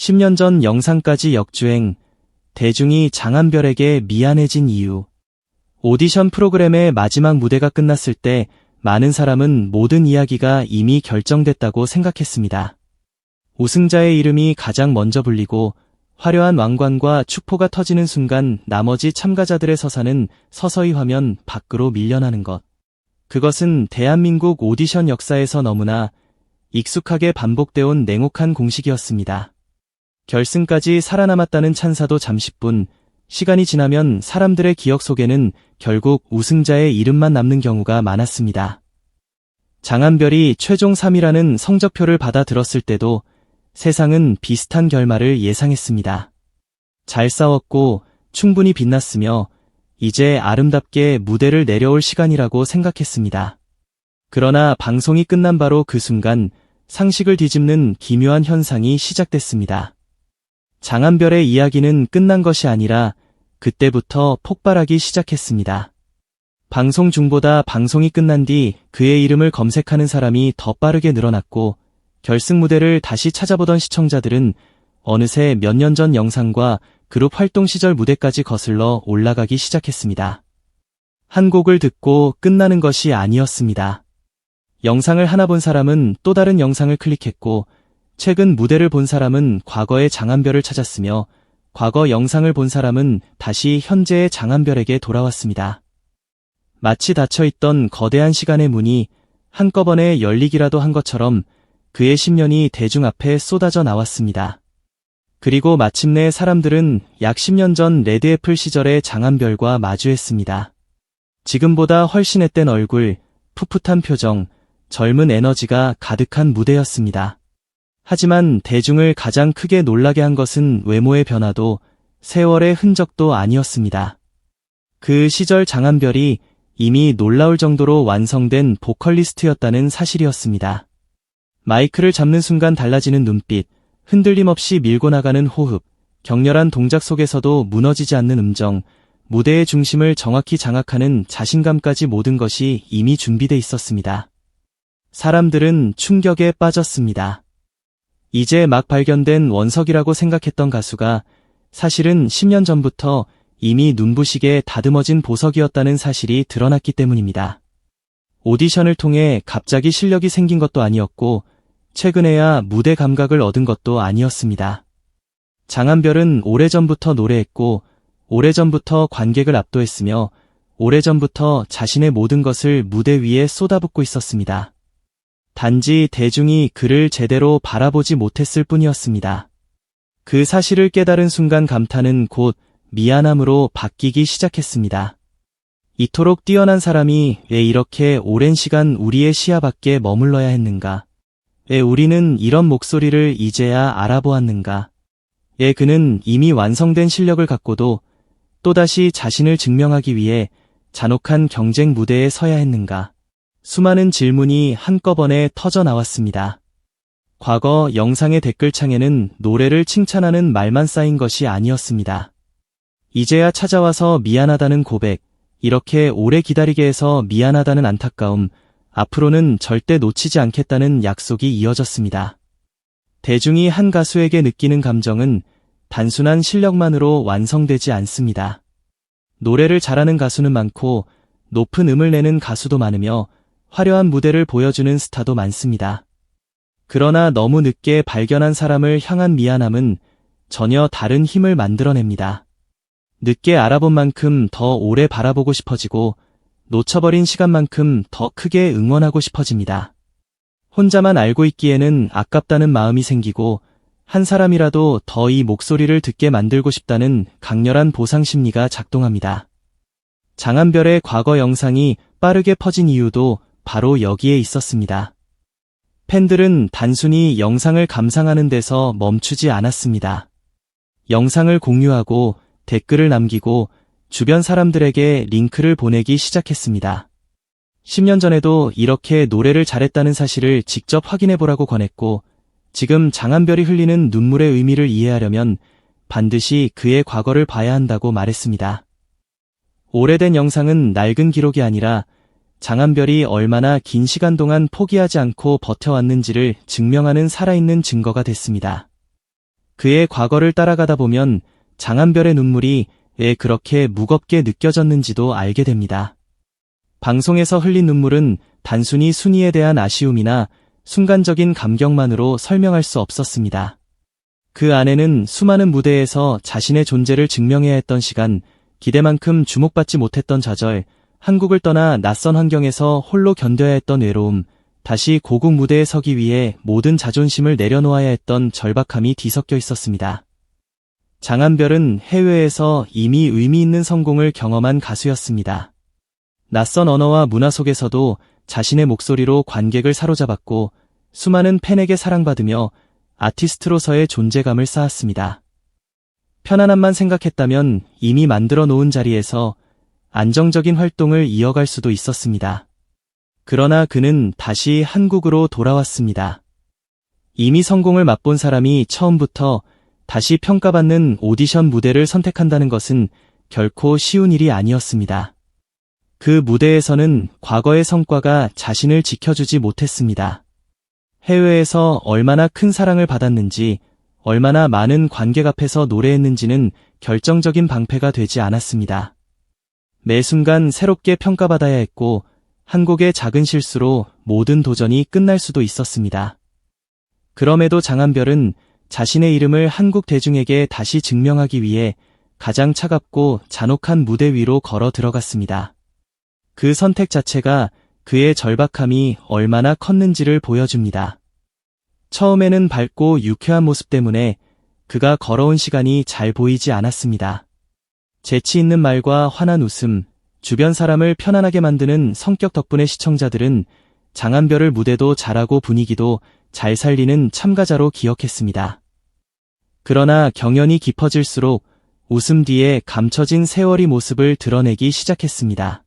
10년 전 영상까지 역주행, 대중이 장한별에게 미안해진 이유. 오디션 프로그램의 마지막 무대가 끝났을 때 많은 사람은 모든 이야기가 이미 결정됐다고 생각했습니다. 우승자의 이름이 가장 먼저 불리고 화려한 왕관과 축포가 터지는 순간 나머지 참가자들의 서사는 서서히 화면 밖으로 밀려나는 것. 그것은 대한민국 오디션 역사에서 너무나 익숙하게 반복되어 온 냉혹한 공식이었습니다. 결승까지 살아남았다는 찬사도 잠시뿐, 시간이 지나면 사람들의 기억 속에는 결국 우승자의 이름만 남는 경우가 많았습니다. 장한별이 최종 3위라는 성적표를 받아 들었을 때도 세상은 비슷한 결말을 예상했습니다. 잘 싸웠고 충분히 빛났으며 이제 아름답게 무대를 내려올 시간이라고 생각했습니다. 그러나 방송이 끝난 바로 그 순간 상식을 뒤집는 기묘한 현상이 시작됐습니다. 장한별의 이야기는 끝난 것이 아니라 그때부터 폭발하기 시작했습니다. 방송 중보다 방송이 끝난 뒤 그의 이름을 검색하는 사람이 더 빠르게 늘어났고 결승 무대를 다시 찾아보던 시청자들은 어느새 몇 년 전 영상과 그룹 활동 시절 무대까지 거슬러 올라가기 시작했습니다. 한 곡을 듣고 끝나는 것이 아니었습니다. 영상을 하나 본 사람은 또 다른 영상을 클릭했고 최근 무대를 본 사람은 과거의 장한별을 찾았으며 과거 영상을 본 사람은 다시 현재의 장한별에게 돌아왔습니다. 마치 닫혀있던 거대한 시간의 문이 한꺼번에 열리기라도 한 것처럼 그의 10년이 대중 앞에 쏟아져 나왔습니다. 그리고 마침내 사람들은 약 10년 전 레드애플 시절의 장한별과 마주했습니다. 지금보다 훨씬 앳된 얼굴, 풋풋한 표정, 젊은 에너지가 가득한 무대였습니다. 하지만 대중을 가장 크게 놀라게 한 것은 외모의 변화도 세월의 흔적도 아니었습니다. 그 시절 장한별이 이미 놀라울 정도로 완성된 보컬리스트였다는 사실이었습니다. 마이크를 잡는 순간 달라지는 눈빛, 흔들림 없이 밀고 나가는 호흡, 격렬한 동작 속에서도 무너지지 않는 음정, 무대의 중심을 정확히 장악하는 자신감까지 모든 것이 이미 준비돼 있었습니다. 사람들은 충격에 빠졌습니다. 이제 막 발견된 원석이라고 생각했던 가수가 사실은 10년 전부터 이미 눈부시게 다듬어진 보석이었다는 사실이 드러났기 때문입니다. 오디션을 통해 갑자기 실력이 생긴 것도 아니었고 최근에야 무대 감각을 얻은 것도 아니었습니다. 장한별은 오래전부터 노래했고 오래전부터 관객을 압도했으며 오래전부터 자신의 모든 것을 무대 위에 쏟아붓고 있었습니다. 단지 대중이 그를 제대로 바라보지 못했을 뿐이었습니다. 그 사실을 깨달은 순간 감탄은 곧 미안함으로 바뀌기 시작했습니다. 이토록 뛰어난 사람이 왜 이렇게 오랜 시간 우리의 시야 밖에 머물러야 했는가? 왜 우리는 이런 목소리를 이제야 알아보았는가? 왜 그는 이미 완성된 실력을 갖고도 또다시 자신을 증명하기 위해 잔혹한 경쟁 무대에 서야 했는가? 수많은 질문이 한꺼번에 터져 나왔습니다. 과거 영상의 댓글창에는 노래를 칭찬하는 말만 쌓인 것이 아니었습니다. 이제야 찾아와서 미안하다는 고백, 이렇게 오래 기다리게 해서 미안하다는 안타까움, 앞으로는 절대 놓치지 않겠다는 약속이 이어졌습니다. 대중이 한 가수에게 느끼는 감정은 단순한 실력만으로 완성되지 않습니다. 노래를 잘하는 가수는 많고 높은 음을 내는 가수도 많으며 화려한 무대를 보여주는 스타도 많습니다. 그러나 너무 늦게 발견한 사람을 향한 미안함은 전혀 다른 힘을 만들어냅니다. 늦게 알아본 만큼 더 오래 바라보고 싶어지고 놓쳐버린 시간만큼 더 크게 응원하고 싶어집니다. 혼자만 알고 있기에는 아깝다는 마음이 생기고 한 사람이라도 더 이 목소리를 듣게 만들고 싶다는 강렬한 보상 심리가 작동합니다. 장한별의 과거 영상이 빠르게 퍼진 이유도 바로 여기에 있었습니다. 팬들은 단순히 영상을 감상하는 데서 멈추지 않았습니다. 영상을 공유하고 댓글을 남기고 주변 사람들에게 링크를 보내기 시작했습니다. 10년 전에도 이렇게 노래를 잘했다는 사실을 직접 확인해보라고 권했고 지금 장한별이 흘리는 눈물의 의미를 이해하려면 반드시 그의 과거를 봐야 한다고 말했습니다. 오래된 영상은 낡은 기록이 아니라 장한별이 얼마나 긴 시간 동안 포기하지 않고 버텨왔는지를 증명하는 살아있는 증거가 됐습니다. 그의 과거를 따라가다 보면 장한별의 눈물이 왜 그렇게 무겁게 느껴졌는지도 알게 됩니다. 방송에서 흘린 눈물은 단순히 순이에 대한 아쉬움이나 순간적인 감격만으로 설명할 수 없었습니다. 그 안에는 수많은 무대에서 자신의 존재를 증명해야 했던 시간, 기대만큼 주목받지 못했던 좌절, 한국을 떠나 낯선 환경에서 홀로 견뎌야 했던 외로움, 다시 고국 무대에 서기 위해 모든 자존심을 내려놓아야 했던 절박함이 뒤섞여 있었습니다. 장한별은 해외에서 이미 의미 있는 성공을 경험한 가수였습니다. 낯선 언어와 문화 속에서도 자신의 목소리로 관객을 사로잡았고 수많은 팬에게 사랑받으며 아티스트로서의 존재감을 쌓았습니다. 편안함만 생각했다면 이미 만들어 놓은 자리에서 안정적인 활동을 이어갈 수도 있었습니다. 그러나 그는 다시 한국으로 돌아왔습니다. 이미 성공을 맛본 사람이 처음부터 다시 평가받는 오디션 무대를 선택한다는 것은 결코 쉬운 일이 아니었습니다. 그 무대에서는 과거의 성과가 자신을 지켜주지 못했습니다. 해외에서 얼마나 큰 사랑을 받았는지, 얼마나 많은 관객 앞에서 노래했는지는 결정적인 방패가 되지 않았습니다. 매 순간 새롭게 평가받아야 했고, 한 곡의 작은 실수로 모든 도전이 끝날 수도 있었습니다. 그럼에도 장한별은 자신의 이름을 한국 대중에게 다시 증명하기 위해 가장 차갑고 잔혹한 무대 위로 걸어 들어갔습니다. 그 선택 자체가 그의 절박함이 얼마나 컸는지를 보여줍니다. 처음에는 밝고 유쾌한 모습 때문에 그가 걸어온 시간이 잘 보이지 않았습니다. 재치 있는 말과 환한 웃음, 주변 사람을 편안하게 만드는 성격 덕분에 시청자들은 장한별을 무대도 잘하고 분위기도 잘 살리는 참가자로 기억했습니다. 그러나 경연이 깊어질수록 웃음 뒤에 감춰진 세월이 모습을 드러내기 시작했습니다.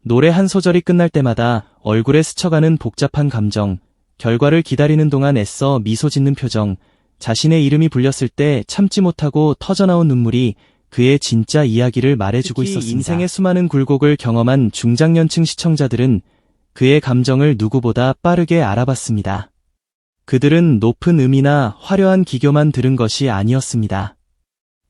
노래 한 소절이 끝날 때마다 얼굴에 스쳐가는 복잡한 감정, 결과를 기다리는 동안 애써 미소 짓는 표정, 자신의 이름이 불렸을 때 참지 못하고 터져나온 눈물이 그의 진짜 이야기를 말해주고 있었습니다. 인생의 수많은 굴곡을 경험한 중장년층 시청자들은 그의 감정을 누구보다 빠르게 알아봤습니다. 그들은 높은 음이나 화려한 기교만 들은 것이 아니었습니다.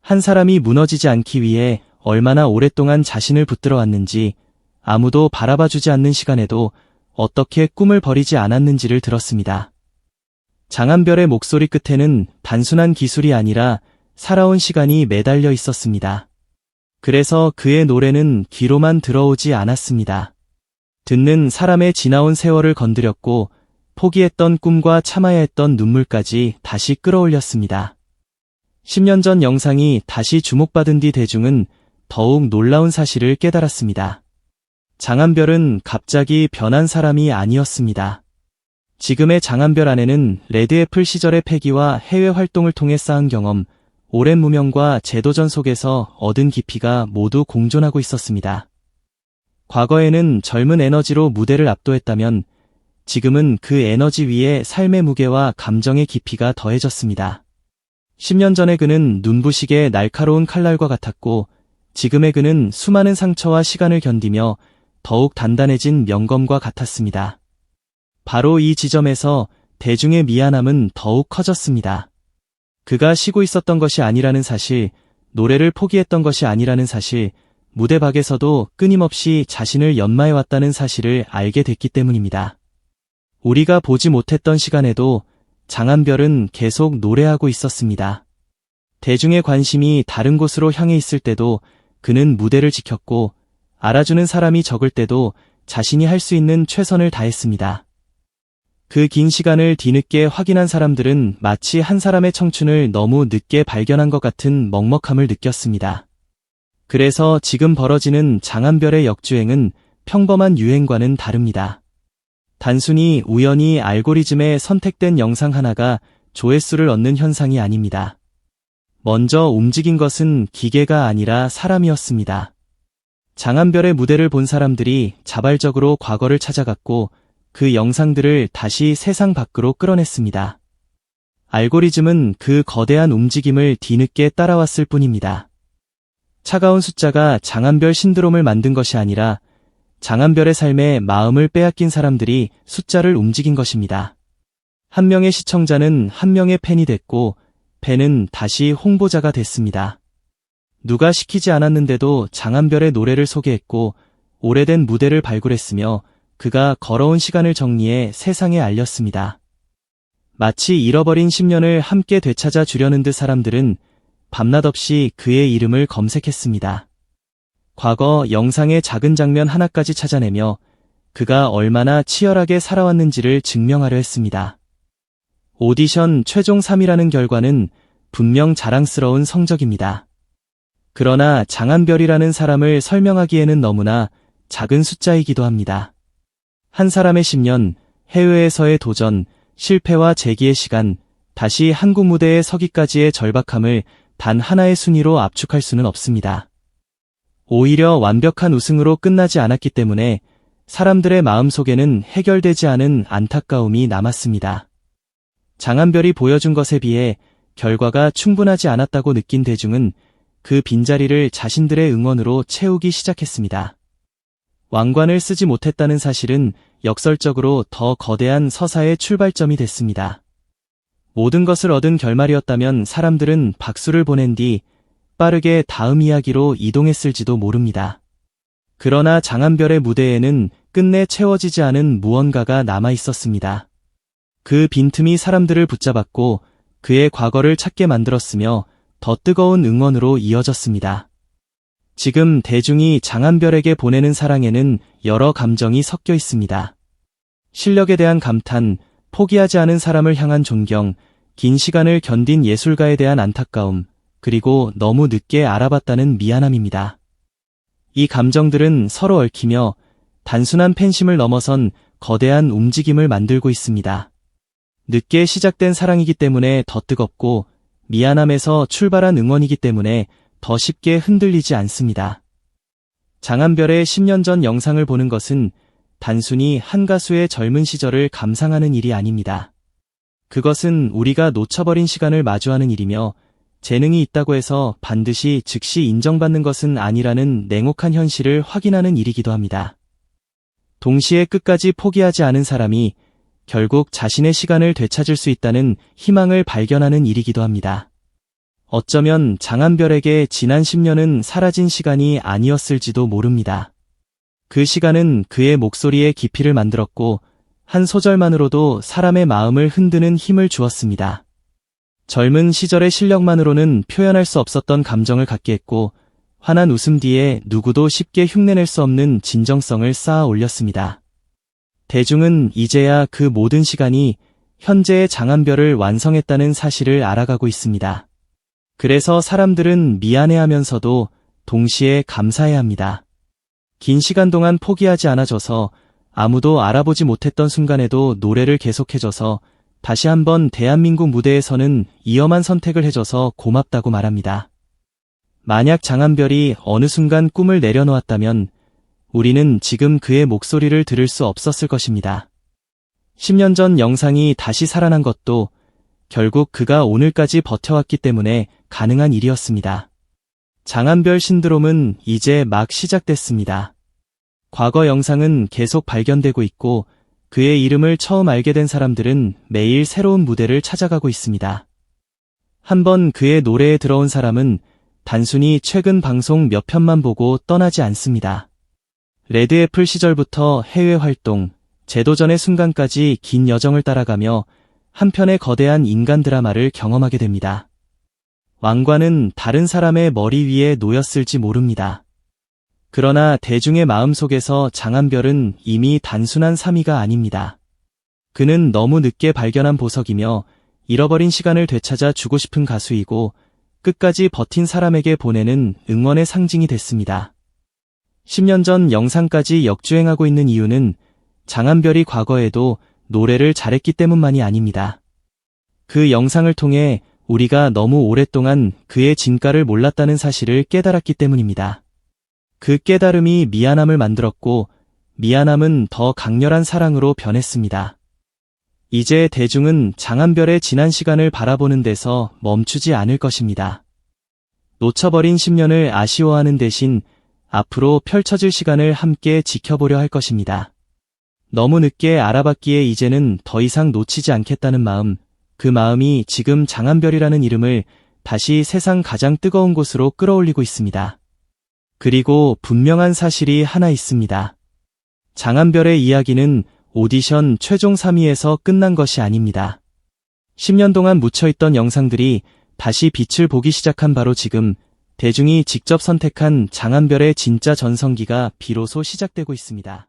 한 사람이 무너지지 않기 위해 얼마나 오랫동안 자신을 붙들어 왔는지, 아무도 바라봐주지 않는 시간에도 어떻게 꿈을 버리지 않았는지를 들었습니다. 장한별의 목소리 끝에는 단순한 기술이 아니라 살아온 시간이 매달려 있었습니다. 그래서 그의 노래는 귀로만 들어오지 않았습니다. 듣는 사람의 지나온 세월을 건드렸고 포기했던 꿈과 참아야 했던 눈물까지 다시 끌어올렸습니다. 10년 전 영상이 다시 주목받은 뒤 대중은 더욱 놀라운 사실을 깨달았습니다. 장한별은 갑자기 변한 사람이 아니었습니다. 지금의 장한별 안에는 레드애플 시절의 패기와 해외 활동을 통해 쌓은 경험, 오랜 무명과 재도전 속에서 얻은 깊이가 모두 공존하고 있었습니다. 과거에는 젊은 에너지로 무대를 압도했다면 지금은 그 에너지 위에 삶의 무게와 감정의 깊이가 더해졌습니다. 10년 전의 그는 눈부시게 날카로운 칼날과 같았고 지금의 그는 수많은 상처와 시간을 견디며 더욱 단단해진 명검과 같았습니다. 바로 이 지점에서 대중의 미안함은 더욱 커졌습니다. 그가 쉬고 있었던 것이 아니라는 사실, 노래를 포기했던 것이 아니라는 사실, 무대 밖에서도 끊임없이 자신을 연마해왔다는 사실을 알게 됐기 때문입니다. 우리가 보지 못했던 시간에도 장한별은 계속 노래하고 있었습니다. 대중의 관심이 다른 곳으로 향해 있을 때도 그는 무대를 지켰고 알아주는 사람이 적을 때도 자신이 할 수 있는 최선을 다했습니다. 그 긴 시간을 뒤늦게 확인한 사람들은 마치 한 사람의 청춘을 너무 늦게 발견한 것 같은 먹먹함을 느꼈습니다. 그래서 지금 벌어지는 장한별의 역주행은 평범한 유행과는 다릅니다. 단순히 우연히 알고리즘에 선택된 영상 하나가 조회수를 얻는 현상이 아닙니다. 먼저 움직인 것은 기계가 아니라 사람이었습니다. 장한별의 무대를 본 사람들이 자발적으로 과거를 찾아갔고 그 영상들을 다시 세상 밖으로 끌어냈습니다. 알고리즘은 그 거대한 움직임을 뒤늦게 따라왔을 뿐입니다. 차가운 숫자가 장한별 신드롬을 만든 것이 아니라 장한별의 삶에 마음을 빼앗긴 사람들이 숫자를 움직인 것입니다. 한 명의 시청자는 한 명의 팬이 됐고 배는 다시 홍보자가 됐습니다. 누가 시키지 않았는데도 장한별의 노래를 소개했고 오래된 무대를 발굴했으며 그가 걸어온 시간을 정리해 세상에 알렸습니다. 마치 잃어버린 10년을 함께 되찾아 주려는 듯 사람들은 밤낮 없이 그의 이름을 검색했습니다. 과거 영상의 작은 장면 하나까지 찾아내며 그가 얼마나 치열하게 살아왔는지를 증명하려 했습니다. 오디션 최종 3위라는 결과는 분명 자랑스러운 성적입니다. 그러나 장한별이라는 사람을 설명하기에는 너무나 작은 숫자이기도 합니다. 한 사람의 10년, 해외에서의 도전, 실패와 재기의 시간, 다시 한국 무대에 서기까지의 절박함을 단 하나의 순위로 압축할 수는 없습니다. 오히려 완벽한 우승으로 끝나지 않았기 때문에 사람들의 마음속에는 해결되지 않은 안타까움이 남았습니다. 장한별이 보여준 것에 비해 결과가 충분하지 않았다고 느낀 대중은 그 빈자리를 자신들의 응원으로 채우기 시작했습니다. 왕관을 쓰지 못했다는 사실은 역설적으로 더 거대한 서사의 출발점이 됐습니다. 모든 것을 얻은 결말이었다면 사람들은 박수를 보낸 뒤 빠르게 다음 이야기로 이동했을지도 모릅니다. 그러나 장한별의 무대에는 끝내 채워지지 않은 무언가가 남아 있었습니다. 그 빈틈이 사람들을 붙잡았고 그의 과거를 찾게 만들었으며 더 뜨거운 응원으로 이어졌습니다. 지금 대중이 장한별에게 보내는 사랑에는 여러 감정이 섞여 있습니다. 실력에 대한 감탄, 포기하지 않은 사람을 향한 존경, 긴 시간을 견딘 예술가에 대한 안타까움, 그리고 너무 늦게 알아봤다는 미안함입니다. 이 감정들은 서로 얽히며 단순한 팬심을 넘어선 거대한 움직임을 만들고 있습니다. 늦게 시작된 사랑이기 때문에 더 뜨겁고 미안함에서 출발한 응원이기 때문에 더 쉽게 흔들리지 않습니다. 장한별의 10년 전 영상을 보는 것은 단순히 한 가수의 젊은 시절을 감상하는 일이 아닙니다. 그것은 우리가 놓쳐버린 시간을 마주하는 일이며 재능이 있다고 해서 반드시 즉시 인정받는 것은 아니라는 냉혹한 현실을 확인하는 일이기도 합니다. 동시에 끝까지 포기하지 않은 사람이 결국 자신의 시간을 되찾을 수 있다는 희망을 발견하는 일이기도 합니다. 어쩌면 장한별에게 지난 10년은 사라진 시간이 아니었을지도 모릅니다. 그 시간은 그의 목소리의 깊이를 만들었고 한 소절만으로도 사람의 마음을 흔드는 힘을 주었습니다. 젊은 시절의 실력만으로는 표현할 수 없었던 감정을 갖게 했고 환한 웃음 뒤에 누구도 쉽게 흉내낼 수 없는 진정성을 쌓아 올렸습니다. 대중은 이제야 그 모든 시간이 현재의 장한별을 완성했다는 사실을 알아가고 있습니다. 그래서 사람들은 미안해하면서도 동시에 감사해야 합니다. 긴 시간 동안 포기하지 않아줘서 아무도 알아보지 못했던 순간에도 노래를 계속해줘서 다시 한번 대한민국 무대에서는 위험한 선택을 해줘서 고맙다고 말합니다. 만약 장한별이 어느 순간 꿈을 내려놓았다면 우리는 지금 그의 목소리를 들을 수 없었을 것입니다. 10년 전 영상이 다시 살아난 것도 결국 그가 오늘까지 버텨왔기 때문에 가능한 일이었습니다. 장한별 신드롬은 이제 막 시작됐습니다. 과거 영상은 계속 발견되고 있고 그의 이름을 처음 알게 된 사람들은 매일 새로운 무대를 찾아가고 있습니다. 한번 그의 노래에 들어온 사람은 단순히 최근 방송 몇 편만 보고 떠나지 않습니다. 레드애플 시절부터 해외 활동, 재도전의 순간까지 긴 여정을 따라가며 한 편의 거대한 인간 드라마를 경험하게 됩니다. 왕관은 다른 사람의 머리 위에 놓였을지 모릅니다. 그러나 대중의 마음속에서 장한별은 이미 단순한 3위가 아닙니다. 그는 너무 늦게 발견한 보석이며 잃어버린 시간을 되찾아 주고 싶은 가수이고 끝까지 버틴 사람에게 보내는 응원의 상징이 됐습니다. 10년 전 영상까지 역주행하고 있는 이유는 장한별이 과거에도 노래를 잘했기 때문만이 아닙니다. 그 영상을 통해 우리가 너무 오랫동안 그의 진가를 몰랐다는 사실을 깨달았기 때문입니다. 그 깨달음이 미안함을 만들었고 미안함은 더 강렬한 사랑으로 변했습니다. 이제 대중은 장한별의 지난 시간을 바라보는 데서 멈추지 않을 것입니다. 놓쳐버린 10년을 아쉬워하는 대신 앞으로 펼쳐질 시간을 함께 지켜보려 할 것입니다. 너무 늦게 알아봤기에 이제는 더 이상 놓치지 않겠다는 마음, 그 마음이 지금 장한별이라는 이름을 다시 세상 가장 뜨거운 곳으로 끌어올리고 있습니다. 그리고 분명한 사실이 하나 있습니다. 장한별의 이야기는 오디션 최종 3위에서 끝난 것이 아닙니다. 10년 동안 묻혀있던 영상들이 다시 빛을 보기 시작한 바로 지금, 대중이 직접 선택한 장한별의 진짜 전성기가 비로소 시작되고 있습니다.